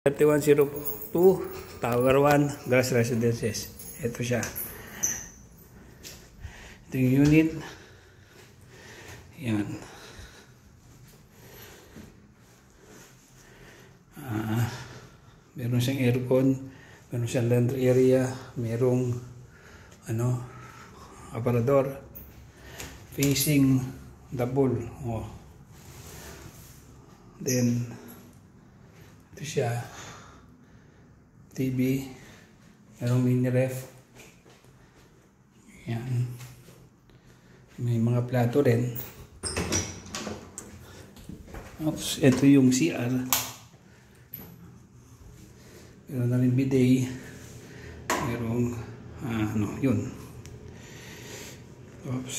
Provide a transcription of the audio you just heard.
3102 Tower 1 Grass Residences. Ito siya. Ito yung unit. Yan. Meron siyang aircon, meron siyang laundry area, merong aparador facing the pool. Then ito siya, TV, merong mini ref. Yan. May mga plato rin. Oops, ito yung CR. Meron na rin bidet. Merong yun. Oops.